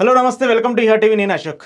Hello నమస్తే welcome to ఇహా TV నేను Ashok.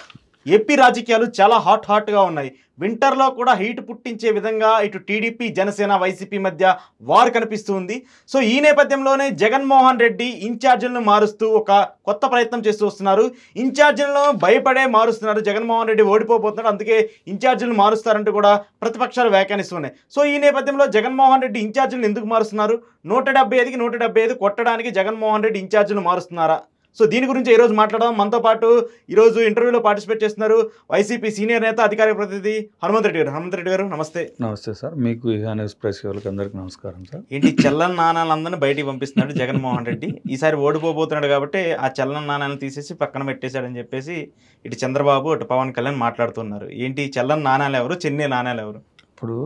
AP రాజకీయాలు చాలా హాట్గా ఉన్నాయి. వింటర్లో కూడా హీట్ పుట్టించే విధంగా ఇటు టీడీపీ జనసేన వైసీపీ మధ్య వార్ కనిపిస్తుంది. సో ఈ నేపథ్యంలోనే జగన్మోహన్ రెడ్డి ఇన్ఛార్జీలను మారుస్తూ ఒక కొత్త ప్రయత్నం చేస్తూ వస్తున్నారు. ఇన్ఛార్జీలను భయపడే మారుస్తున్నారు. జగన్మోహన్ రెడ్డి ఓడిపోతున్నాడు, అందుకే ఇన్ఛార్జీలను మారుస్తారంటూ కూడా ప్రతిపక్షాలు వ్యాఖ్యానిస్తున్నాయి. సో ఈ నేపథ్యంలో జగన్మోహన్ రెడ్డి ఇన్ఛార్జీలను ఎందుకు మారుస్తున్నారు? 175కి 175 కొట్టడానికి జగన్మోహన్ రెడ్డి ఇన్ఛార్జీలను మారుస్తున్నారా? సో దీని గురించి ఈరోజు మాట్లాడదాం. మనతో పాటు ఈరోజు ఇంటర్వ్యూలో పార్టిసిపేట్ చేస్తున్నారు వైసీపీ సీనియర్ నేత అధికారిక ప్రతినిధి హనుమంత్ రెడ్డి గారు. నమస్తే. నమస్తే సార్. మీకు ఇహా న్యూస్ ప్రెస్ వాళ్ళకి అందరికీ నమస్కారం సార్. ఏంటి చల్లని నాణాలందరినీ బయటికి పంపిస్తున్నాడు జగన్మోహన్ రెడ్డి. ఈసారి ఓడిపోబోతున్నాడు కాబట్టి ఆ చల్లని నాణాలను తీసేసి పక్కన పెట్టేశాడని చెప్పేసి ఇటు చంద్రబాబు అటు పవన్ కళ్యాణ్ మాట్లాడుతున్నారు. ఏంటి చల్లని నాణాలు ఎవరు, చెన్ని నాణాలు ఎవరు? ఇప్పుడు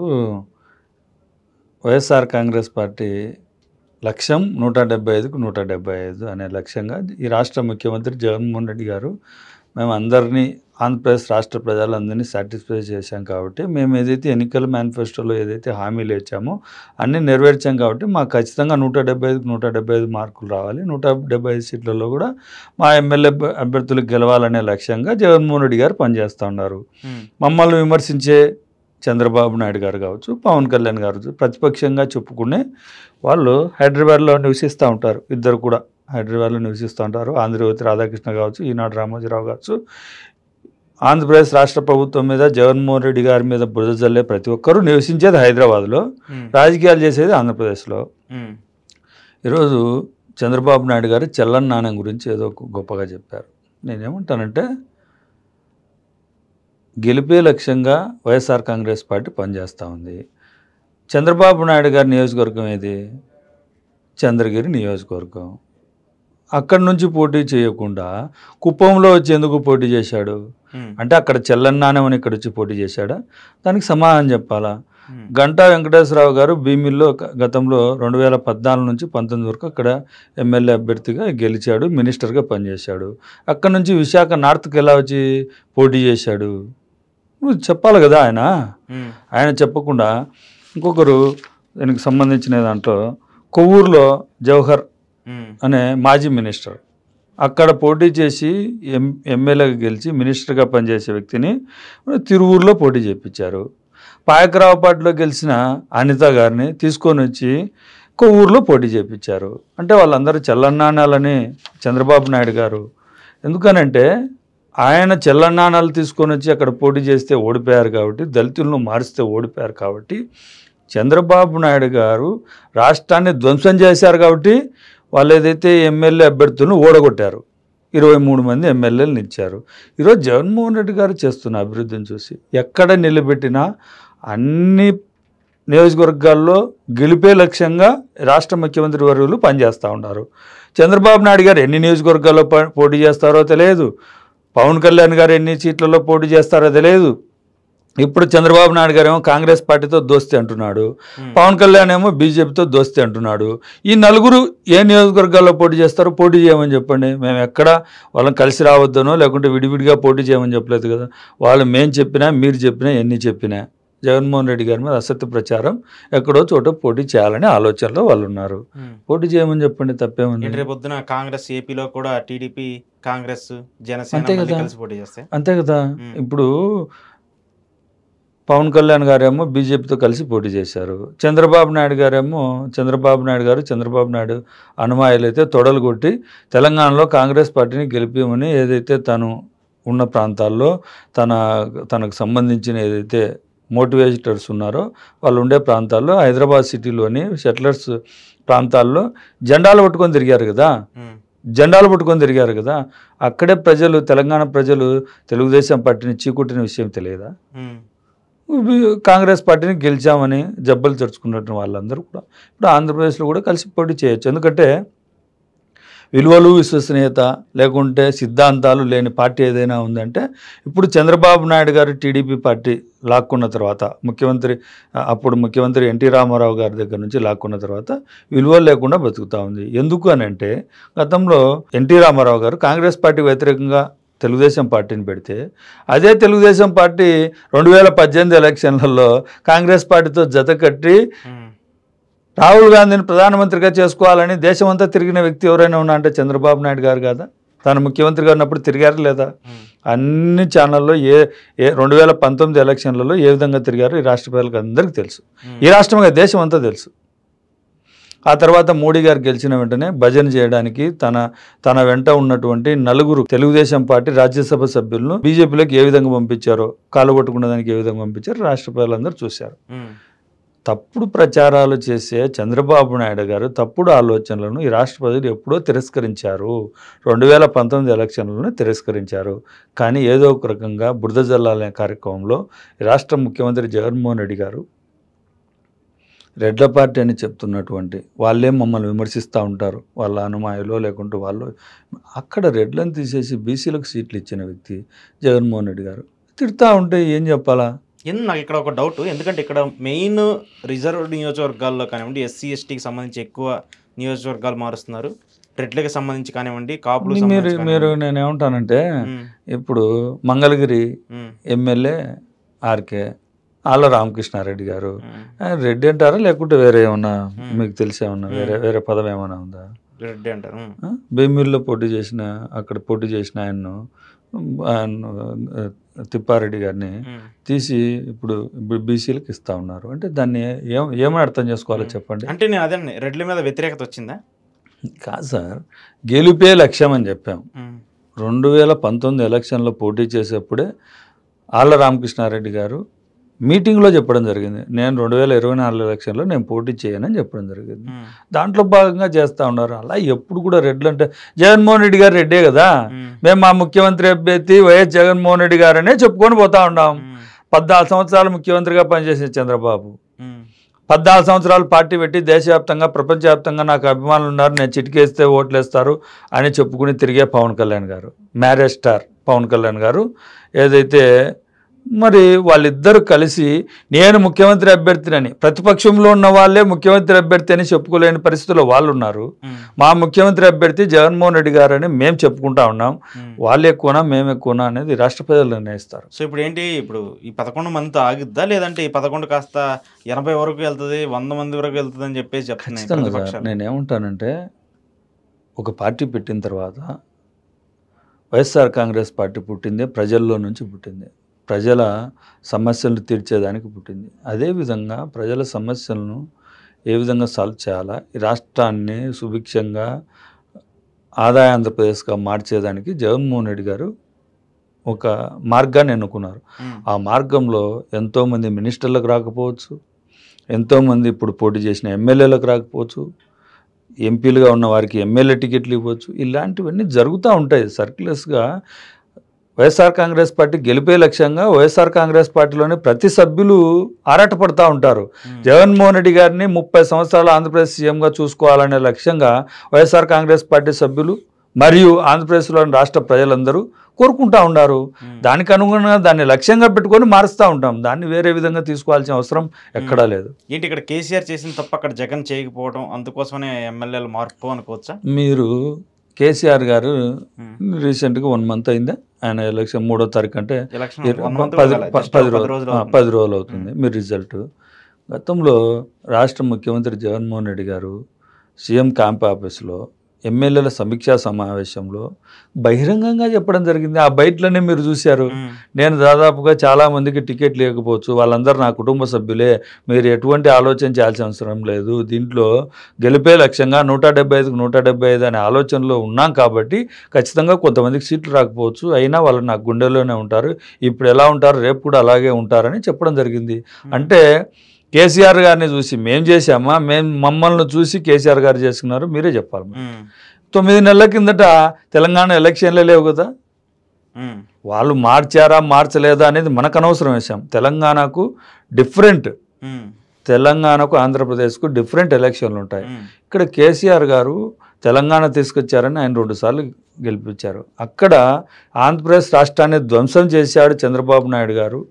వైఎస్ఆర్ కాంగ్రెస్ పార్టీ లక్ష్యం 175కు 175 అనే లక్ష్యంగా ఈ రాష్ట్ర ముఖ్యమంత్రి జగన్మోహన్ రెడ్డి గారు మేము అందరినీ ఆంధ్రప్రదేశ్ రాష్ట్ర ప్రజలందరినీ సాటిస్ఫై చేశాం కాబట్టి మేము ఏదైతే ఎన్నికల మేనిఫెస్టోలో ఏదైతే హామీలు ఇచ్చామో అన్నీ నెరవేర్చాం కాబట్టి మాకు ఖచ్చితంగా 175కు 175 మార్కులు రావాలి, 175 సీట్లలో కూడా మా ఎమ్మెల్యే అభ్యర్థులకు గెలవాలనే లక్ష్యంగా జగన్మోహన్ రెడ్డి గారు పనిచేస్తూ ఉన్నారు. మమ్మల్ని విమర్శించే చంద్రబాబు నాయుడు గారు కావచ్చు, పవన్ కళ్యాణ్ గారు ప్రతిపక్షంగా చెప్పుకునే వాళ్ళు హైదరాబాద్లో నివసిస్తూ ఉంటారు. ఇద్దరు కూడా హైదరాబాద్లో నివసిస్తూ ఉంటారు. ఆంధ్రజ్యోతి రాధాకృష్ణ కావచ్చు, ఈనాడు రామోజీరావు కావచ్చు. ఆంధ్రప్రదేశ్ రాష్ట్ర ప్రభుత్వం మీద జగన్మోహన్ రెడ్డి గారి మీద బురద జల్లే ప్రతి ఒక్కరూ నివసించేది హైదరాబాద్లో, రాజకీయాలు చేసేది ఆంధ్రప్రదేశ్లో. ఈరోజు చంద్రబాబు నాయుడు గారు చల్లని నాణ్యం గురించి ఏదో గొప్పగా చెప్పారు. నేనేమంటానంటే గెలిపే లక్ష్యంగా వైఎస్ఆర్ కాంగ్రెస్ పార్టీ పనిచేస్తూ ఉంది. చంద్రబాబు నాయుడు గారి నియోజకవర్గం ఏది? చంద్రగిరి నియోజకవర్గం. అక్కడి నుంచి పోటీ చేయకుండా కుప్పంలో వచ్చి ఎందుకు పోటీ చేశాడు అంటే అక్కడ చల్లని నాణ్యం అని ఇక్కడ వచ్చి పోటీ చేశాడా? దానికి సమాధానం చెప్పాలా? గంటా వెంకటేశ్వరరావు గారు భీమిల్లో గతంలో 2014 నుంచి 19 వరకు అక్కడ ఎమ్మెల్యే అభ్యర్థిగా గెలిచాడు, మినిస్టర్గా పనిచేశాడు. అక్కడ నుంచి విశాఖ నార్త్కి ఎలా వచ్చి పోటీ చేశాడు? నువ్వు చెప్పాలి కదా. ఆయన చెప్పకుండా ఇంకొకరు దీనికి సంబంధించిన దాంట్లో కొవ్వూరులో జవహర్ అనే మాజీ మినిస్టర్ అక్కడ పోటీ చేసి ఎమ్మెల్యేగా గెలిచి మినిస్టర్గా పనిచేసే వ్యక్తిని తిరువూరులో పోటీ చేయించారు. పాయకరావుపాటిలో గెలిచిన అనిత గారిని తీసుకొని వచ్చి కొవ్వూరులో పోటీ చేయించారు. అంటే వాళ్ళందరూ చల్లని నాణాలని చంద్రబాబు నాయుడు గారు. ఎందుకనంటే ఆయన చల్లని నాణాలు తీసుకొని వచ్చి అక్కడ పోటీ చేస్తే ఓడిపోయారు కాబట్టి, దళితులను మారిస్తే ఓడిపోయారు కాబట్టి, చంద్రబాబు నాయుడు గారు రాష్ట్రాన్ని ధ్వంసం చేశారు కాబట్టి వాళ్ళు ఏదైతే ఎమ్మెల్యే అభ్యర్థులను ఓడగొట్టారు, 23 మంది ఎమ్మెల్యేలను ఇచ్చారు. ఈరోజు జగన్మోహన్ రెడ్డి గారు చేస్తున్న అభివృద్ధిని చూసి ఎక్కడ నిలబెట్టినా అన్ని నియోజకవర్గాల్లో గెలిపే లక్ష్యంగా రాష్ట్ర ముఖ్యమంత్రి వర్యులు పనిచేస్తూ ఉన్నారు. చంద్రబాబు నాయుడు గారు ఎన్ని నియోజకవర్గాల్లో పోటీ చేస్తారో తెలియదు, పవన్ కళ్యాణ్ గారు ఎన్ని సీట్లలో పోటీ చేస్తారో తెలియదు. ఇప్పుడు చంద్రబాబు నాయుడు గారు ఏమో కాంగ్రెస్ పార్టీతో దోస్తీ అంటున్నాడు, పవన్ కళ్యాణ్ ఏమో బీజేపీతో దోస్తీ అంటున్నాడు. ఈ నలుగురు ఏ నియోజకవర్గాల్లో పోటీ చేస్తారో పోటీ చేయమని చెప్పండి. మేము ఎక్కడ వాళ్ళని కలిసి రావద్దనో లేకుంటే విడివిడిగా పోటీ చేయమని చెప్పలేదు కదా. వాళ్ళు మేము చెప్పినా మీరు చెప్పినా ఎన్ని చెప్పినా జగన్మోహన్ రెడ్డి గారి మీద అసత్య ప్రచారం ఎక్కడో చోట పోటీ చేయాలని ఆలోచనలో వాళ్ళు ఉన్నారు. పోటీ చేయమని చెప్పండి, తప్పేముంది? రేపొద్దున కాంగ్రెస్ ఏపీలో కూడా టీడీపీ కాంగ్రెస్ జనసేన కలిసి పోటీ చేస్తాయి. అంతే కదా. ఇప్పుడు పవన్ కళ్యాణ్ గారేమో బీజేపీతో కలిసి పోటీ చేశారు. చంద్రబాబు నాయుడు అనుమాయాలు అయితే తొడలు కొట్టి తెలంగాణలో కాంగ్రెస్ పార్టీని గెలిపేమని ఏదైతే తను ఉన్న ప్రాంతాల్లో తనకు సంబంధించిన ఏదైతే మోటివేటర్స్ ఉన్నారో వాళ్ళు ఉండే ప్రాంతాల్లో, హైదరాబాద్ సిటీలోని సెటిలర్స్ ప్రాంతాల్లో జెండాలు పట్టుకొని తిరిగారు కదా. అక్కడే ప్రజలు, తెలంగాణ ప్రజలు తెలుగుదేశం పార్టీని చీకొట్టిన విషయం తెలియదా? కాంగ్రెస్ పార్టీని గెలిచామని జబ్బలు తెరుచుకున్నట్టు వాళ్ళందరూ కూడా ఇప్పుడు ఆంధ్రప్రదేశ్లో కూడా కలిసి పోటీ చేయొచ్చు. ఎందుకంటే విలువలు, విశ్వసనీయత లేకుంటే సిద్ధాంతాలు లేని పార్టీ ఏదైనా ఉందంటే ఇప్పుడు చంద్రబాబు నాయుడు గారు టీడీపీ పార్టీ లాక్కున్న తర్వాత, అప్పుడు ముఖ్యమంత్రి ఎన్టీ రామారావు గారి దగ్గర నుంచి లాక్కున్న తర్వాత విలువలు లేకుండా బతుకుతూ ఉంది. ఎందుకు అని అంటే గతంలో ఎన్టీ రామారావు గారు కాంగ్రెస్ పార్టీ వ్యతిరేకంగా తెలుగుదేశం పార్టీని పెడితే అదే తెలుగుదేశం పార్టీ 2018 ఎలక్షన్లలో కాంగ్రెస్ పార్టీతో జత కట్టి రాహుల్ గాంధీని ప్రధానమంత్రిగా చేసుకోవాలని దేశమంతా తిరిగిన వ్యక్తి ఎవరైనా ఉన్నా అంటే చంద్రబాబు నాయుడు గారు కదా. తాను ముఖ్యమంత్రిగా ఉన్నప్పుడు తిరిగారు లేదా? అన్ని ఛానల్లో ఏ 2019 ఎలక్షన్లలో ఏ విధంగా తిరిగారు ఈ రాష్ట్ర ప్రజలకు అందరికీ తెలుసు. ఈ రాష్ట్రంగా దేశం అంతా తెలుసు. ఆ తర్వాత మోడీ గారు గెలిచిన వెంటనే భజన చేయడానికి తన వెంట ఉన్నటువంటి 4 తెలుగుదేశం పార్టీ రాజ్యసభ సభ్యులను బీజేపీలోకి ఏ విధంగా పంపించారో, కాలు కొట్టుకున్న దానికి ఏ విధంగా పంపించారో రాష్ట్ర ప్రజలందరూ చూశారు. తప్పుడు ప్రచారాలు చేసే చంద్రబాబు నాయుడు గారు తప్పుడు ఆలోచనలను ఈ రాష్ట్ర ప్రజలు ఎప్పుడో తిరస్కరించారు. 2019 ఎలక్షన్లను తిరస్కరించారు. కానీ ఏదో ఒక రకంగా బురద జల్లాలనే కార్యక్రమంలో రాష్ట్ర ముఖ్యమంత్రి జగన్మోహన్ రెడ్డి గారు రెడ్ల పార్టీ అని చెప్తున్నటువంటి వాళ్ళే మమ్మల్ని విమర్శిస్తూ ఉంటారు, వాళ్ళ అనుమాయులో లేకుంటే వాళ్ళు, అక్కడ రెడ్లను తీసేసి బీసీలకు సీట్లు ఇచ్చిన వ్యక్తి జగన్మోహన్ రెడ్డి గారు తిడతా ఉంటే ఏం చెప్పాలా? నాకు ఇక్కడ ఒక డౌట్, ఎందుకంటే ఇక్కడ మెయిన్ రిజర్వ్ నియోజకవర్గాల్లో కానివ్వండి, ఎస్సీ ఎస్టీకి సంబంధించి ఎక్కువ నియోజకవర్గాలు మారుస్తున్నారు, రెడ్లకి సంబంధించి కానివ్వండి, కాపులు మీరు నేనేమంటానంటే ఇప్పుడు మంగళగిరి ఎమ్మెల్యే ఆర్కే ఆళ్ళ రామకృష్ణారెడ్డి గారు రెడ్డి అంటారా లేకుంటే వేరే ఏమన్నా మీకు తెలిసే ఉన్నా వేరే పదం ఏమైనా ఉందా? రెడ్డి అంటారు. భీమిల్లో అక్కడ పోటీ చేసిన ఆయన్ను తిప్పారెడ్డి గారిని తీసి ఇప్పుడు బీసీలకు ఇస్తా ఉన్నారు అంటే దాన్ని ఏమని అర్థం చేసుకోవాలో చెప్పండి. అంటే నేను అదే రెడ్ల మీద వ్యతిరేకత వచ్చిందా? కాదు సార్, గెలిపే లక్ష్యం అని చెప్పాం. 2019 ఎలక్షన్లో పోటీ చేసేప్పుడే ఆళ్ళ రామకృష్ణారెడ్డి గారు మీటింగ్లో చెప్పడం జరిగింది, నేను 2024 ఎలక్షన్లో నేను పోటీ చేయనని చెప్పడం జరిగింది. దాంట్లో భాగంగా చేస్తూ ఉన్నారు. అలా ఎప్పుడు కూడా రెడ్లు అంటే జగన్మోహన్ రెడ్డి గారు రెడ్డే కదా, మేము మా ముఖ్యమంత్రి అభ్యర్థి వైఎస్ జగన్మోహన్ రెడ్డి గారనే చెప్పుకొని పోతా ఉన్నాం. 14 సంవత్సరాలు ముఖ్యమంత్రిగా పనిచేసే చంద్రబాబు 14 సంవత్సరాలు పార్టీ పెట్టి దేశవ్యాప్తంగా ప్రపంచవ్యాప్తంగా నాకు అభిమానులు ఉన్నారు, నేను చిటికేస్తే ఓట్లేస్తారు అని చెప్పుకుని తిరిగే పవన్ కళ్యాణ్ గారు, మ్యారేజ్ స్టార్ పవన్ కళ్యాణ్ గారు ఏదైతే మరి వాళ్ళిద్దరూ కలిసి నేను ముఖ్యమంత్రి అభ్యర్థిని, ప్రతిపక్షంలో ఉన్న వాళ్ళే ముఖ్యమంత్రి అభ్యర్థి అని చెప్పుకోలేని పరిస్థితుల్లో వాళ్ళు ఉన్నారు. మా ముఖ్యమంత్రి అభ్యర్థి జగన్మోహన్ రెడ్డి గారు అని మేము చెప్పుకుంటా ఉన్నాం. వాళ్ళు ఎక్కువనా మేము ఎక్కువనా అనేది రాష్ట్ర ప్రజలు నిర్ణయిస్తారు. సో ఇప్పుడు ఏంటి, ఇప్పుడు ఈ 11 మందితో ఆగిద్దా లేదంటే ఈ 11 కాస్త 80 వరకు వెళ్తుంది, 100 మంది వరకు వెళ్తుంది అని చెప్పేసి చెప్తున్నాను. నేనేమంటానంటే ఒక పార్టీ పెట్టిన తర్వాత వైఎస్ఆర్ కాంగ్రెస్ పార్టీ పుట్టింది ప్రజల్లో నుంచి పుట్టింది, ప్రజల సమస్యలను తీర్చేదానికి పుట్టింది. అదేవిధంగా ప్రజల సమస్యలను ఏ విధంగా సాల్వ్ చేయాలా, ఈ రాష్ట్రాన్ని సుభిక్షంగా ఆదాయ ఆంధ్రప్రదేశ్గా మార్చేదానికి జగన్మోహన్ రెడ్డి గారు ఒక మార్గాన్ని ఎన్నుకున్నారు. ఆ మార్గంలో ఎంతోమంది మినిస్టర్లకు రాకపోవచ్చు, ఎంతోమంది ఇప్పుడు పోటీ చేసిన ఎమ్మెల్యేలకు రాకపోవచ్చు, ఎంపీలుగా ఉన్న వారికి ఎమ్మెల్యే టికెట్లు ఇవ్వచ్చు. ఇలాంటివన్నీ జరుగుతూ ఉంటాయి సర్క్యులర్స్గా. వైఎస్ఆర్ కాంగ్రెస్ పార్టీ గెలిపే లక్ష్యంగా వైఎస్ఆర్ కాంగ్రెస్ పార్టీలోని ప్రతి సభ్యులు ఆరాటపడుతూ ఉంటారు. జగన్మోహన్ రెడ్డి గారిని 30 సంవత్సరాలు ఆంధ్రప్రదేశ్ సీఎంగా చూసుకోవాలనే లక్ష్యంగా వైఎస్ఆర్ కాంగ్రెస్ పార్టీ సభ్యులు మరియు ఆంధ్రప్రదేశ్లోని రాష్ట్ర ప్రజలందరూ కోరుకుంటూ ఉన్నారు. దానికి అనుగుణంగా దాన్ని లక్ష్యంగా పెట్టుకొని మారుస్తూ ఉంటాం. దాన్ని వేరే విధంగా తీసుకోవాల్సిన అవసరం ఎక్కడా లేదు. ఏంటి ఇక్కడ కేసీఆర్ చేసిన తప్ప అక్కడ జగన్ చేయకపోవడం, అందుకోసమే ఎమ్మెల్యేలు మార్పు అనుకోవచ్చా? మీరు కేసీఆర్ గారు రీసెంట్గా 1 మంత్ అయిందా ఆయన ఎలక్షన్ 3వ తారీఖు అంటే 10 రోజులు అవుతుంది మీ రిజల్ట్. గతంలో రాష్ట్ర ముఖ్యమంత్రి జగన్మోహన్ రెడ్డి గారు సీఎం క్యాంప్ ఆఫీస్లో ఎమ్మెల్యేల సమీక్షా సమావేశంలో బహిరంగంగా చెప్పడం జరిగింది. ఆ బయటలోనే మీరు చూశారు. నేను దాదాపుగా చాలామందికి టికెట్ లేకపోవచ్చు, వాళ్ళందరూ నా కుటుంబ సభ్యులే, మీరు ఎటువంటి ఆలోచన చేయాల్సిన అవసరం లేదు, దీంట్లో గెలిపే లక్ష్యంగా 175కి 175 అనే ఆలోచనలో ఉన్నాం కాబట్టి ఖచ్చితంగా కొంతమందికి సీట్లు రాకపోవచ్చు, అయినా వాళ్ళు నా గుండెల్లోనే ఉంటారు, ఇప్పుడు ఎలా ఉంటారు రేపు కూడా అలాగే ఉంటారని చెప్పడం జరిగింది. అంటే కేసీఆర్ గారిని చూసి మేము చేసామా, మమ్మల్ని చూసి కేసీఆర్ గారు చేసుకున్నారు? మీరే చెప్పాలి. 9 నెలల కిందట తెలంగాణ ఎలక్షన్లే లేవు కదా, వాళ్ళు మార్చారా మార్చలేదా అనేది మనకు అనవసరం విషయం. తెలంగాణకు డిఫరెంట్, తెలంగాణకు ఆంధ్రప్రదేశ్కు డిఫరెంట్ ఎలక్షన్లు ఉంటాయి. ఇక్కడ కేసీఆర్ గారు తెలంగాణ తీసుకొచ్చారని ఆయన 2 సార్లు గెలిపించారు. అక్కడ ఆంధ్రప్రదేశ్ రాష్ట్రాన్ని ధ్వంసం చేశాడు చంద్రబాబు నాయుడు గారు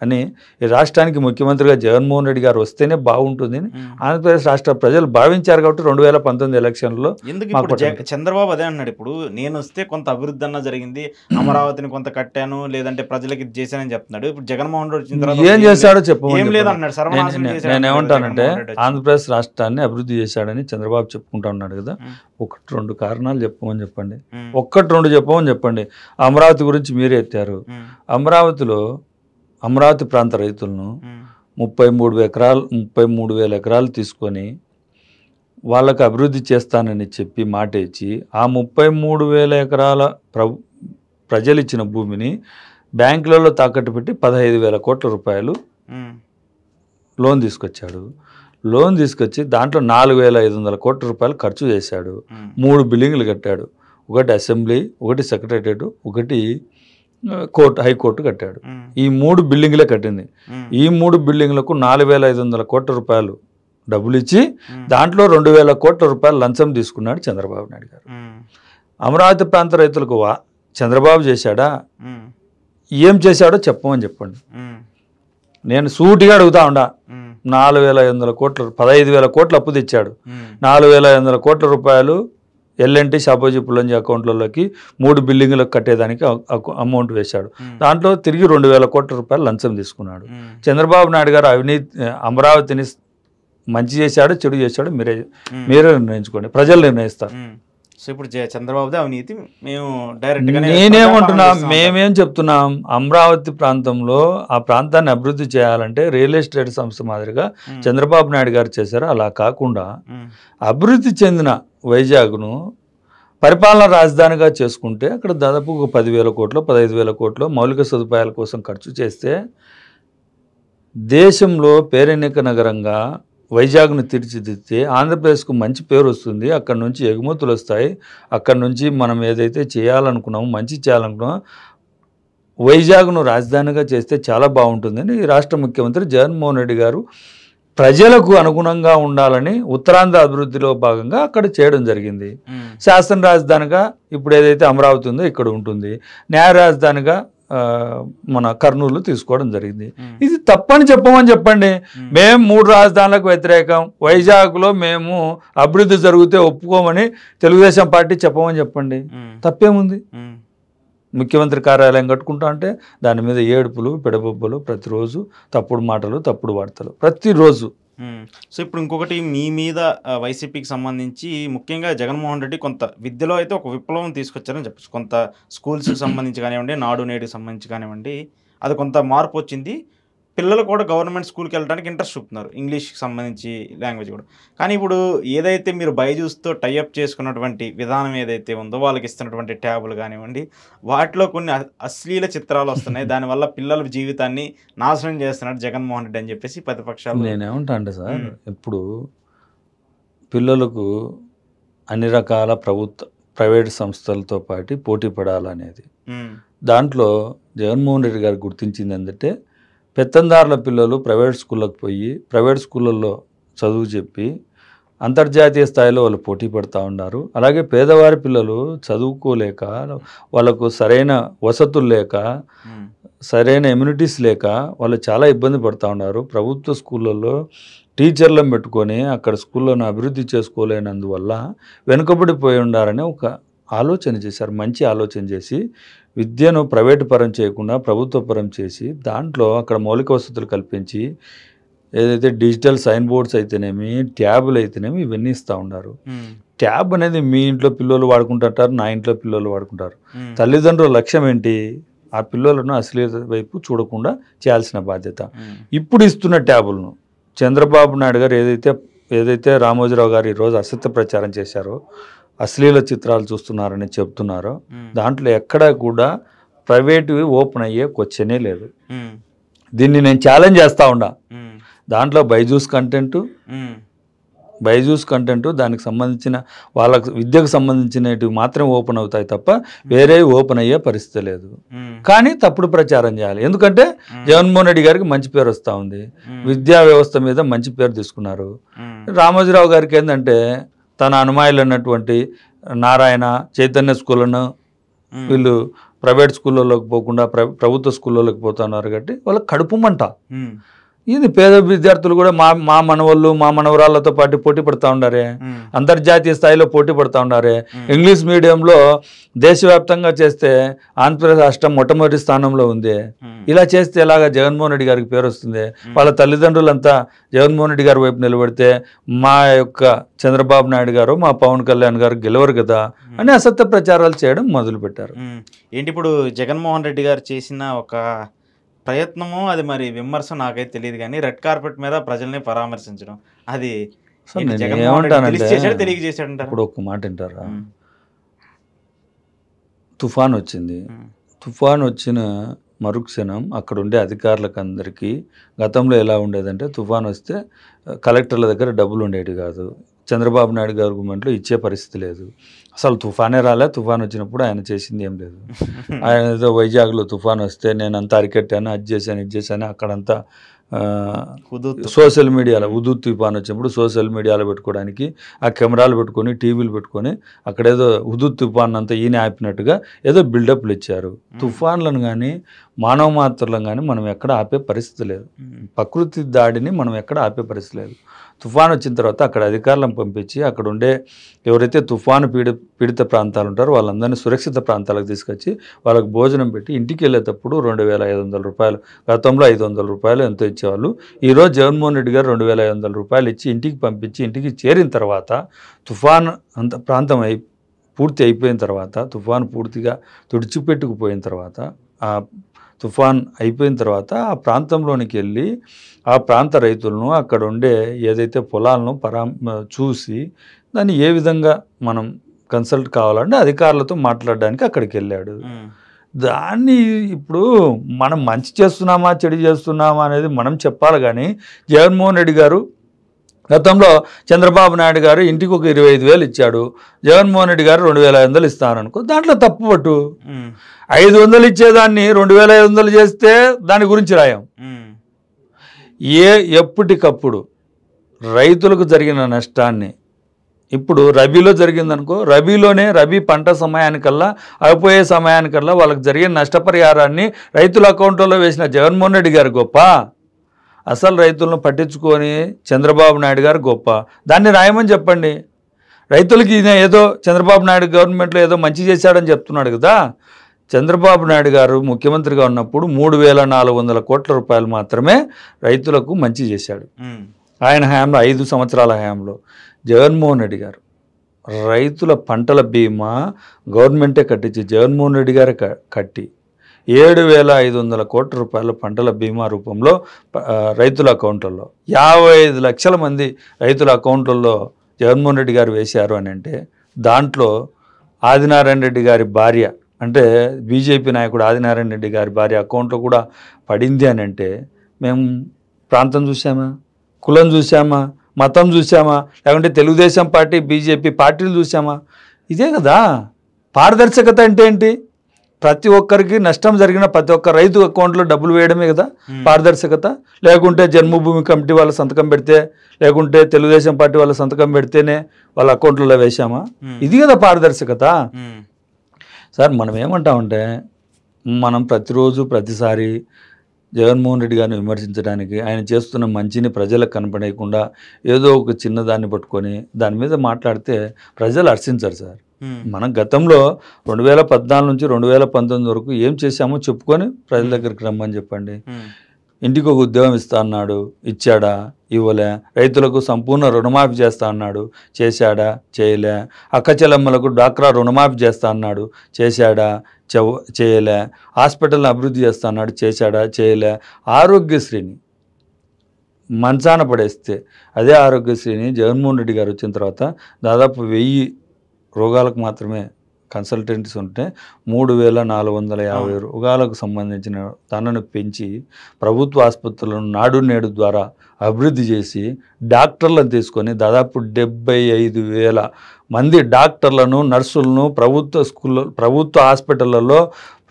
అని ఈ రాష్ట్రానికి ముఖ్యమంత్రిగా జగన్మోహన్ రెడ్డి గారు వస్తేనే బాగుంటుంది అని ఆంధ్రప్రదేశ్ రాష్ట్ర ప్రజలు భావించారు. కాబట్టి 2019 ఎలక్షన్లో ఎందుకు ఇప్పుడు చంద్రబాబు అదే అన్నాడు, ఇప్పుడు నేను వస్తే కొంత అభివృద్ధి అన్న జరిగింది, అమరావతిని కొంత కట్టాను, లేదంటే ప్రజలకి ఇది చేశానని చెప్తున్నాడు. ఇప్పుడు జగన్మోహన్ రెడ్డి వచ్చిన తర్వాత ఏం చేశాడో చెప్పు. ఏం లేదన్నాడు, సర్వనాశనం చేశాడు. నేను ఏమంటానంటే ఆంధ్రప్రదేశ్ రాష్ట్రాన్ని అభివృద్ధి చేశాడని చంద్రబాబు చెప్పుకుంటా ఉన్నాడు కదా, 1-2 కారణాలు చెప్పమని చెప్పండి, 1-2 చెప్పమని చెప్పండి. అమరావతి గురించి మీరే ఎత్తారు. అమరావతి ప్రాంత రైతులను 33,000 ఎకరాలు తీసుకొని వాళ్ళకు అభివృద్ధి చేస్తానని చెప్పి మాట ఇచ్చి ఆ 33,000 ఎకరాల ప్రజలు ఇచ్చిన భూమిని బ్యాంకులలో తాకట్టు పెట్టి 15,000 కోట్ల రూపాయలు లోన్ తీసుకొచ్చాడు. లోన్ తీసుకొచ్చి దాంట్లో 4,500 కోట్ల రూపాయలు ఖర్చు చేశాడు. 3 బిల్డింగ్లు కట్టాడు. ఒకటి అసెంబ్లీ, ఒకటి సెక్రటేరియట్, ఒకటి హైకోర్టు కట్టాడు. ఈ 3 బిల్డింగ్లే కట్టింది. ఈ 3 బిల్డింగ్లకు 4,500 కోట్ల రూపాయలు డబ్బులు ఇచ్చి దాంట్లో 2,000 కోట్ల రూపాయలు లంచం తీసుకున్నాడు చంద్రబాబు నాయుడు గారు. అమరావతి ప్రాంత రైతులకు చంద్రబాబు చేశాడా, ఏం చేశాడో చెప్పమని చెప్పండి. నేను సూటిగా అడుగుతా ఉండా. 4,500 కోట్ల 15,000 కోట్ల అప్పు తెచ్చాడు. 4,500 కోట్ల రూపాయలు ఎల్ఎన్టీ షాపోజీ పుల్లంజీ అకౌంట్లలోకి 3 బిల్డింగ్లకు కట్టేదానికి అమౌంట్ వేశాడు. దాంట్లో తిరిగి 2,000 కోట్ల రూపాయలు లంచం తీసుకున్నాడు. చంద్రబాబు నాయుడు గారు అమరావతిని మంచి చేశాడో చెడు చేశాడో మీరే నిర్ణయించుకోండి, ప్రజలు నిర్ణయిస్తారు. సో ఇప్పుడు చంద్రబాబుదే అవినీతి, మేము డైరెక్ట్గా నేనేమంటున్నా, మేమేం చెప్తున్నాం, అమరావతి ప్రాంతంలో ఆ ప్రాంతాన్ని అభివృద్ధి చేయాలంటే రియల్ ఎస్టేట్ సంస్థ మాదిరిగా చంద్రబాబు నాయుడు గారు చేశారు. అలా కాకుండా అభివృద్ధి చెందిన వైజాగ్ను పరిపాలనా రాజధానిగా చేసుకుంటే అక్కడ దాదాపు 10,000 కోట్లు 15,000 కోట్లు మౌలిక సదుపాయాల కోసం ఖర్చు చేస్తే దేశంలో పేరెన్నిక నగరంగా వైజాగ్ను తీర్చిదిద్దితే ఆంధ్రప్రదేశ్కు మంచి పేరు వస్తుంది. అక్కడ నుంచి ఎగుమతులు వస్తాయి. అక్కడ నుంచి మనం ఏదైతే చేయాలనుకున్నామో, మంచి చేయాలనుకున్నామో వైజాగ్ను రాజధానిగా చేస్తే చాలా బాగుంటుందని రాష్ట్ర ముఖ్యమంత్రి జగన్మోహన్ రెడ్డి గారు ప్రజలకు అనుగుణంగా ఉండాలని ఉత్తరాంధ్ర అభివృద్ధిలో భాగంగా అక్కడ చేయడం జరిగింది. శాసన రాజధానిగా ఇప్పుడు ఏదైతే అమరావతి ఉందో ఇక్కడ ఉంటుంది. న్యాయ రాజధానిగా మన కర్నూలు తీసుకోవడం జరిగింది. ఇది తప్పని చెప్పండి. మేము 3 రాజధానులకు వ్యతిరేకం, వైజాగ్లో మేము అభివృద్ధి జరిగితే ఒప్పుకోమని తెలుగుదేశం పార్టీ చెప్పండి. తప్పేముంది? ముఖ్యమంత్రి కార్యాలయం కట్టుకుంటా అంటే దాని మీద ఏడుపులు పెడబొబ్బలు, ప్రతిరోజు తప్పుడు మాటలు, తప్పుడు వార్తలు ప్రతిరోజు. సో ఇప్పుడు ఇంకొకటి మీ మీద వైసీపీకి సంబంధించి ముఖ్యంగా జగన్మోహన్ రెడ్డి కొంత విద్యలో అయితే ఒక విప్లవం తీసుకొచ్చారని చెప్పచ్చు. కొంత స్కూల్స్కి సంబంధించి కానివ్వండి, నాడు నేడుకి సంబంధించి కానివ్వండి, అది కొంత మార్పు వచ్చింది. పిల్లలు కూడా గవర్నమెంట్ స్కూల్కి వెళ్ళడానికి ఇంట్రెస్ట్ చూపుతున్నారు, ఇంగ్లీష్కి సంబంధించి లాంగ్వేజ్ కూడా. కానీ ఇప్పుడు ఏదైతే మీరు బైజూస్తో టైఅప్ చేసుకున్నటువంటి విధానం ఏదైతే ఉందో, వాళ్ళకి ఇస్తున్నటువంటి ట్యాబులు కానివ్వండి, వాటిలో కొన్ని అశ్లీల చిత్రాలు వస్తున్నాయి. దానివల్ల పిల్లల జీవితాన్ని నాశనం చేస్తున్నాడు జగన్మోహన్ రెడ్డి అని చెప్పేసి ప్రతిపక్షాలు. నేనేమంటా అంటే సార్, ఇప్పుడు పిల్లలకు అన్ని రకాల ప్రైవేట్ సంస్థలతో పాటు పోటీ పడాలనేది, దాంట్లో జగన్మోహన్ రెడ్డి గారు గుర్తించింది ఏంటంటే పెత్తందారుల పిల్లలు ప్రైవేట్ స్కూళ్ళకు పోయి ప్రైవేట్ స్కూళ్ళల్లో చదువు చెప్పి అంతర్జాతీయ స్థాయిలో వాళ్ళు పోటీ పడుతూ ఉన్నారు. అలాగే పేదవారి పిల్లలు చదువుకోలేక, వాళ్ళకు సరైన వసతులు లేక, సరైన ఎమ్యూనిటీస్ లేక వాళ్ళు చాలా ఇబ్బంది పడుతూ ఉన్నారు. ప్రభుత్వ స్కూళ్ళల్లో టీచర్లను పెట్టుకొని అక్కడ స్కూళ్ళను అభివృద్ధి చేసుకోలేనందువల్ల వెనుకబడిపోయి ఉండారని ఒక ఆలోచన చేశారు. మంచి ఆలోచన చేసి విద్యను ప్రైవేటు పరం చేయకుండా ప్రభుత్వ పరం చేసి దాంట్లో అక్కడ మౌలిక వసతులు కల్పించి ఏదైతే డిజిటల్ సైన్ బోర్డ్స్ అయితేనేమి, ట్యాబులు అయితేనేమి ఇవన్నీ ఇస్తూ ఉన్నారు. ట్యాబ్ అనేది మీ ఇంట్లో పిల్లలు వాడుకుంటుంటారు, నా ఇంట్లో పిల్లలు వాడుకుంటారు. తల్లిదండ్రుల లక్ష్యం ఏంటి? ఆ పిల్లలను అశ్లీలత వైపు చూడకుండా చేయాల్సిన బాధ్యత. ఇప్పుడు ఇస్తున్న ట్యాబులను చంద్రబాబు నాయుడు గారు ఏదైతే రామోజీరావు గారు ఈరోజు అసత్య ప్రచారం చేశారో, అశ్లీల చిత్రాలు చూస్తున్నారని చెప్తున్నారో, దాంట్లో ఎక్కడా కూడా ప్రైవేటువి ఓపెన్ అయ్యే క్వశ్చనే లేదు. దీన్ని నేను ఛాలెంజ్ చేస్తూ ఉండా. దాంట్లో బైజూస్ కంటెంట్ దానికి సంబంధించిన వాళ్ళకు విద్యకు సంబంధించినవి మాత్రం ఓపెన్ అవుతాయి తప్ప వేరే ఓపెన్ అయ్యే పరిస్థితి లేదు. కానీ తప్పుడు ప్రచారం చేయాలి. ఎందుకంటే జగన్మోహన్ రెడ్డి గారికి మంచి పేరు వస్తూ ఉంది, విద్యా వ్యవస్థ మీద మంచి పేరు తీసుకున్నారు. రామోజీరావు గారికి ఏంటంటే తన అనుమాయులు అన్నటువంటి నారాయణ చైతన్య స్కూళ్ళను వీళ్ళు ప్రైవేట్ స్కూళ్ళలోకి పోకుండా ప్రభుత్వ స్కూళ్ళలోకి పోతున్నారు కాబట్టి వాళ్ళకి కడుపు మంట. ఇది పేద విద్యార్థులు కూడా మా మనవాళ్ళు మా మనవరాళ్ళతో పాటు పోటీ పడుతూ ఉండారే, అంతర్జాతీయ స్థాయిలో పోటీ పడుతూ ఉండారే. ఇంగ్లీష్ మీడియంలో దేశవ్యాప్తంగా చేస్తే ఆంధ్రప్రదేశ్ రాష్ట్రం మొట్టమొదటి స్థానంలో ఉంది. ఇలా చేస్తే ఎలాగా జగన్మోహన్ రెడ్డి గారికి పేరు వస్తుంది? వాళ్ళ తల్లిదండ్రులంతా జగన్మోహన్ రెడ్డి గారి వైపు నిలబడితే మా యొక్క చంద్రబాబు నాయుడు గారు మా పవన్ కళ్యాణ్ గారు గెలవరు కదా అని అసత్య ప్రచారాలు చేయడం మొదలుపెట్టారు. ఏంటి ఇప్పుడు జగన్మోహన్ రెడ్డి గారు చేసిన ఒక ప్రయత్నము, అది మరి విమర్శ నాకైతే తెలియదు కానీ రెడ్ కార్పెట్ మీద ప్రజల్ని పరామర్శించడం, అది తెలియజేశాడంటారు. ఇప్పుడు ఒక్క మాట వింటారా, తుఫాన్ వచ్చింది, తుఫాన్ వచ్చిన మరుక్షణం అక్కడ ఉండే అధికారులకు అందరికీ గతంలో ఎలా ఉండేదంటే తుఫాన్ వస్తే కలెక్టర్ల దగ్గర డబ్బులు ఉండేవి కాదు. చంద్రబాబు నాయుడు గవర్నమెంట్లో ఇచ్చే పరిస్థితి లేదు. అసలు తుఫానే రాలే. తుఫాన్ వచ్చినప్పుడు ఆయన చేసింది ఏం లేదు. ఆయన ఏదో వైజాగ్లో తుఫాన్ వస్తే నేను అంతా అరికెట్టాను, అది చేశాను ఇది చేశాను, అక్కడంతా సోషల్ మీడియాలో హుదూద్ తుఫాన్ వచ్చినప్పుడు సోషల్ మీడియాలో పెట్టుకోవడానికి ఆ కెమెరాలు పెట్టుకొని టీవీలు పెట్టుకొని అక్కడేదో హుదూద్ తుఫాన్ అంతా ఈయన ఆపినట్టుగా ఏదో బిల్డప్లు ఇచ్చారు. తుఫాన్లను కానీ మానవ మాత్రలను కానీ మనం ఎక్కడ ఆపే పరిస్థితి లేదు. ప్రకృతి దాడిని మనం ఎక్కడ ఆపే పరిస్థితి లేదు. తుఫాన్ వచ్చిన తర్వాత అక్కడ అధికారులను పంపించి అక్కడ ఉండే ఎవరైతే తుఫాను పీడిత ప్రాంతాలు ఉంటారో వాళ్ళందరినీ సురక్షిత ప్రాంతాలకు తీసుకొచ్చి వాళ్ళకి భోజనం పెట్టి ఇంటికి వెళ్ళేటప్పుడు 2500 రూపాయలు, గతంలో 500 రూపాయలు ఎంతో ఇచ్చేవాళ్ళు. ఈరోజు జగన్మోహన్ రెడ్డి గారు 2500 రూపాయలు ఇచ్చి ఇంటికి పంపించి ఇంటికి చేరిన తర్వాత తుఫాన్ అంత ప్రాంతం పూర్తి అయిపోయిన తర్వాత, తుఫాను పూర్తిగా తుడిచిపెట్టుకుపోయిన తర్వాత, ఆ తుఫాన్ అయిపోయిన తర్వాత ఆ ప్రాంతంలోనికి వెళ్ళి ఆ ప్రాంత రైతులను అక్కడ ఉండే ఏదైతే పొలాలను చూసి దాన్ని ఏ విధంగా మనం కన్సల్ట్ కావాలంటే అధికారులతో మాట్లాడడానికి అక్కడికి వెళ్ళాడు. దాన్ని ఇప్పుడు మనం మంచి చేస్తున్నామా చెడు చేస్తున్నామా అనేది మనం చెప్పాలి. కానీ జగన్మోహన్ రెడ్డి గారు గతంలో చంద్రబాబు నాయుడు గారు ఇంటికి ఒక 25,000 ఇచ్చాడు, జగన్మోహన్ రెడ్డి గారు 2,500 ఇస్తారనుకో, దాంట్లో తప్పు పట్టు. 500 ఇచ్చేదాన్ని 2,500 చేస్తే దాని గురించి రాయం. ఎప్పటికప్పుడు రైతులకు జరిగిన నష్టాన్ని, ఇప్పుడు రబీలో జరిగిందనుకో, రబీ పంట సమయానికల్లా అయిపోయే సమయానికల్లా వాళ్ళకి జరిగిన నష్టపరిహారాన్ని రైతుల అకౌంట్లో వేసిన జగన్మోహన్ రెడ్డి గారు గొప్ప, అసలు రైతులను పట్టించుకొని చంద్రబాబు నాయుడు గారు గొప్ప. దాన్ని రాయమని చెప్పండి. రైతులకి ఈయన ఏదో చంద్రబాబు నాయుడు గవర్నమెంట్లో ఏదో మంచి చేశాడని చెప్తున్నాడు కదా. చంద్రబాబు నాయుడు గారు ముఖ్యమంత్రిగా ఉన్నప్పుడు 3,400 కోట్ల రూపాయలు మాత్రమే రైతులకు మంచి చేశాడు ఆయన హయాంలో, 5 సంవత్సరాల హయాంలో. జగన్మోహన్ రెడ్డి గారు రైతుల పంటల బీమా గవర్నమెంటే కట్టించి జగన్మోహన్ రెడ్డి గారు కట్టి 7,500 కోట్ల రూపాయల పంటల బీమా రూపంలో రైతుల అకౌంట్లలో 55 లక్షల మంది రైతుల అకౌంట్లలో జగన్మోహన్ రెడ్డి గారు వేశారు అని అంటే, దాంట్లో ఆదినారాయణ రెడ్డి గారి భార్య, అంటే బీజేపీ నాయకుడు ఆదినారాయణ రెడ్డి గారి భార్య అకౌంట్లో కూడా పడింది అని అంటే, మేము ప్రాంతం చూసామా, కులం చూసామా, మతం చూసామా, లేకుంటే తెలుగుదేశం పార్టీ బీజేపీ పార్టీలు చూసామా? ఇదే కదా పారదర్శకత అంటే. ఏంటి? ప్రతి ఒక్కరికి నష్టం జరిగిన ప్రతి ఒక్క రైతు అకౌంట్లో డబ్బులు వేయడమే కదా పారదర్శకత. లేకుంటే జన్మభూమి కమిటీ వాళ్ళ సంతకం పెడితే, లేకుంటే తెలుగుదేశం పార్టీ వాళ్ళ సంతకం పెడితేనే వాళ్ళ అకౌంట్లలో వేసామా? ఇది కదా పారదర్శకత. సార్, మనం ఏమంటామంటే, మనం ప్రతిరోజు ప్రతిసారి జగన్మోహన్ రెడ్డి గారిని విమర్శించడానికి, ఆయన చేస్తున్న మంచిని ప్రజలకు కనపడేయకుండా ఏదో ఒక చిన్నదాన్ని పట్టుకొని దాని మీద మాట్లాడితే ప్రజలు హర్షించరు సార్. మనం గతంలో 2014 నుంచి 2019 వరకు ఏం చేశామో చెప్పుకొని ప్రజల దగ్గరికి రమ్మని చెప్పండి. ఇంటికి ఒక ఉద్యోగం ఇస్తా అన్నాడు, ఇచ్చాడా? ఇవ్వలే. రైతులకు సంపూర్ణ రుణమాఫీ చేస్తా అన్నాడు, చేశాడా? చేయలే. అక్క చెల్లెమ్మలకు డాక్రా రుణమాఫీ చేస్తా అన్నాడు, చేశాడా? చేయలే. హాస్పిటల్ని అభివృద్ధి చేస్తా అన్నాడు, చేశాడా? చేయలే. ఆరోగ్యశ్రీని మంచాన పడేస్తే అదే ఆరోగ్యశ్రీని జగన్మోహన్ రెడ్డి గారు వచ్చిన తర్వాత దాదాపు 1000 రోగాలకు మాత్రమే కన్సల్టెంట్స్ ఉంటే 3,450 రోగాలకు సంబంధించిన దానిని పెంచి ప్రభుత్వ ఆసుపత్రులను నాడు నేడు ద్వారా అభివృద్ధి చేసి డాక్టర్లను తీసుకొని దాదాపు 75,000 మంది డాక్టర్లను, నర్సులను ప్రభుత్వ హాస్పిటళ్లలో,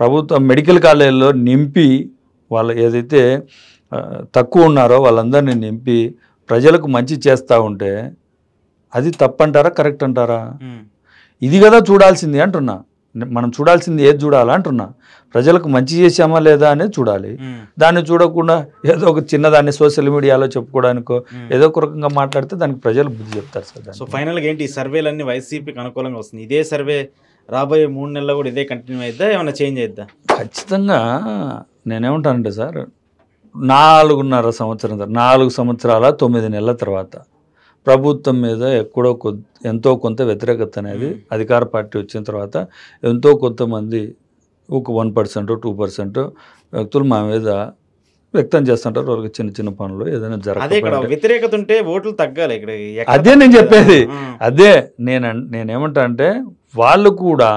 ప్రభుత్వ మెడికల్ కాలేజీల్లో నింపి, వాళ్ళు ఏదైతే తక్కువ ఉన్నారో వాళ్ళందరినీ నింపి ప్రజలకు మంచి చేస్తూ ఉంటే అది తప్పంటారా, కరెక్ట్ అంటారా? ఇది కదా చూడాల్సింది అంటున్నా. మనం చూడాల్సింది ఏది చూడాలా అంటున్నా, ప్రజలకు మంచి చేసామా లేదా అనేది చూడాలి. దాన్ని చూడకుండా ఏదో ఒక చిన్నదాన్ని సోషల్ మీడియాలో చెప్పుకోవడానికో ఏదో ఒక రకంగా మాట్లాడితే దానికి ప్రజలు బుద్ధి చెప్తారు సార్. సో ఫైనల్గా ఏంటి ఈ సర్వేలన్నీ వైసీపీకి అనుకూలంగా వస్తుంది. ఇదే సర్వే రాబోయే 3 నెలల్లో కూడా ఇదే కంటిన్యూ అయిద్దా, ఏమైనా చేంజ్ అయిద్దా? ఖచ్చితంగా నేనేమంటానంటే సార్, 4.5 సంవత్సరం, 4 సంవత్సరాల 9 నెలల తర్వాత ప్రభుత్వం మీద ఎక్కడో ఎంతో కొంత వ్యతిరేకత అనేది అధికార పార్టీ వచ్చిన తర్వాత ఎంతో కొంతమంది ఒక 1% 2% వ్యక్తులు మా మీద వ్యక్తం చేస్తుంటారు. వాళ్ళకి చిన్న చిన్న పనులు ఏదైనా జరగదు. వ్యతిరేకత ఉంటే ఓట్లు తగ్గాలి ఇక్కడ. అదే నేను చెప్పేది. అదే నేనేమంటా అంటే వాళ్ళు కూడా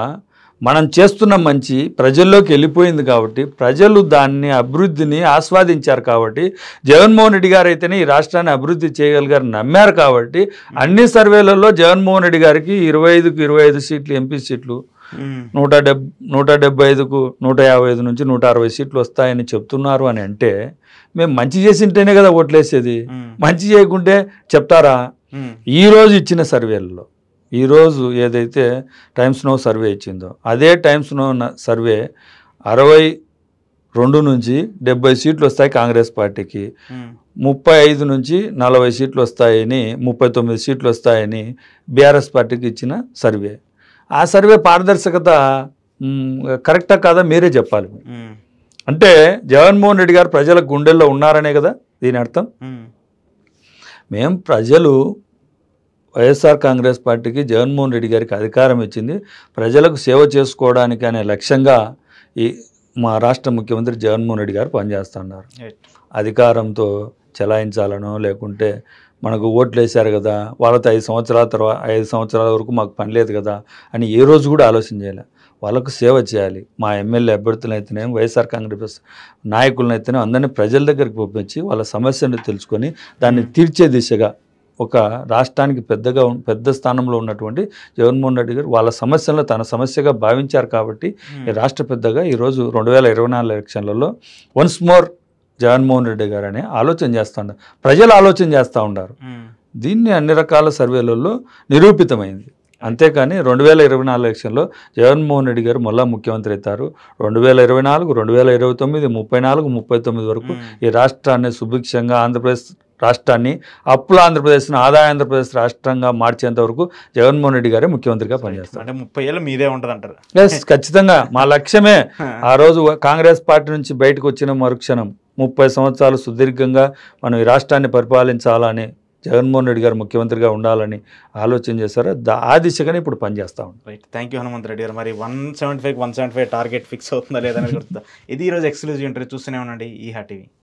మనం చేస్తున్న మంచి ప్రజల్లోకి వెళ్ళిపోయింది కాబట్టి ప్రజలు దాన్ని అభివృద్ధిని ఆస్వాదించారు కాబట్టి జగన్మోహన్ రెడ్డి గారు అయితేనే ఈ రాష్ట్రాన్ని అభివృద్ధి చేయగలిగారు నమ్మారు కాబట్టి అన్ని సర్వేలలో జగన్మోహన్ రెడ్డి గారికి 25కు 25 సీట్లు ఎంపీ సీట్లు 175కు 155 నుంచి 160 సీట్లు వస్తాయని చెప్తున్నారు అని అంటే మేము మంచి చేసింటేనే కదా ఓట్లేసేది. మంచి చేయకుంటే చెప్తారా? ఈరోజు ఇచ్చిన సర్వేలలో ఈరోజు ఏదైతే టైమ్స్ నౌ సర్వే ఇచ్చిందో అదే టైమ్స్ నౌ సర్వే 62 నుంచి 70 సీట్లు వస్తాయి కాంగ్రెస్ పార్టీకి, 35 నుంచి 40 సీట్లు వస్తాయని, 39 సీట్లు వస్తాయని బీఆర్ఎస్ పార్టీకి ఇచ్చిన సర్వే. ఆ సర్వే పారదర్శకత కరెక్టా కాదా మీరే చెప్పాలి. అంటే జగన్మోహన్ రెడ్డి గారు ప్రజల గుండెల్లో ఉన్నారనే కదా దీని అర్థం. మేము ప్రజలు వైఎస్ఆర్ కాంగ్రెస్ పార్టీకి జగన్మోహన్ రెడ్డి గారికి అధికారం ఇచ్చింది ప్రజలకు సేవ చేసుకోవడానికి అనే లక్ష్యంగా ఈ మా రాష్ట్ర ముఖ్యమంత్రి జగన్మోహన్ రెడ్డి గారు పనిచేస్తున్నారు. అధికారంతో చెలాయించాలనో లేకుంటే మనకు ఓట్లు వేశారు కదా వాళ్ళతో 5 సంవత్సరాల తర్వాత 5 సంవత్సరాల వరకు మాకు పని లేదు కదా అని ఏ రోజు కూడా ఆలోచన చేయలే. వాళ్ళకు సేవ చేయాలి. మా ఎమ్మెల్యే అభ్యర్థులైతేనే వైఎస్ఆర్ కాంగ్రెస్ నాయకులనైతేనే అందరినీ ప్రజల దగ్గరికి పంపించి వాళ్ళ సమస్యను తెలుసుకొని దాన్ని తీర్చే దిశగా ఒక రాష్ట్రానికి పెద్ద స్థానంలో ఉన్నటువంటి జగన్మోహన్ రెడ్డి గారు వాళ్ళ సమస్యలను తన సమస్యగా భావించారు కాబట్టి ఈ రాష్ట్ర పెద్దగా ఈరోజు 2024 ఎలక్షన్లలో వన్స్ మోర్ జగన్మోహన్ రెడ్డి గారు అనే ఆలోచన చేస్తున్నారు. ప్రజలు ఆలోచన చేస్తూ ఉన్నారు. దీన్ని అన్ని రకాల సర్వేలలో నిరూపితమైంది. అంతేకాని 2024 ఎలక్షన్లో జగన్మోహన్ రెడ్డి గారు మళ్ళా ముఖ్యమంత్రి అవుతారు. 2024, 2029, 34, 39 వరకు ఈ రాష్ట్రాన్ని సుభిక్షంగా ఆంధ్రప్రదేశ్ రాష్ట్రాన్ని అప్పుల ఆంధ్రప్రదేశ్ను ఆదాయ ఆంధ్రప్రదేశ్ రాష్ట్రంగా మార్చేంత వరకు జగన్మోహన్ రెడ్డి గారే ముఖ్యమంత్రిగా పనిచేస్తారు. అంటే 30 ఏళ్ళు మీదే ఉంటుంది అంటారు. ఎస్, ఖచ్చితంగా మా లక్ష్యమే. ఆ రోజు కాంగ్రెస్ పార్టీ నుంచి బయటకు వచ్చిన మరుక్షణం 30 సంవత్సరాలు సుదీర్ఘంగా మనం ఈ రాష్ట్రాన్ని పరిపాలించాలని జగన్మోహన్ రెడ్డి గారు ముఖ్యమంత్రిగా ఉండాలని ఆలోచన చేశారు. ఆ దిశగానే ఇప్పుడు పనిచేస్తా ఉన్నాం. Right, thank you Hanumanth Reddy గారు. మరి 175 టార్గెట్ ఫిక్స్ అవుతుందా లేదా అనేది గుర్తుందా? ఇది ఈరోజు ఎక్స్క్లూజివ్ ఇంటర్వ్యూ. చూస్తూనే ఉండండి ఈహా టీవీ.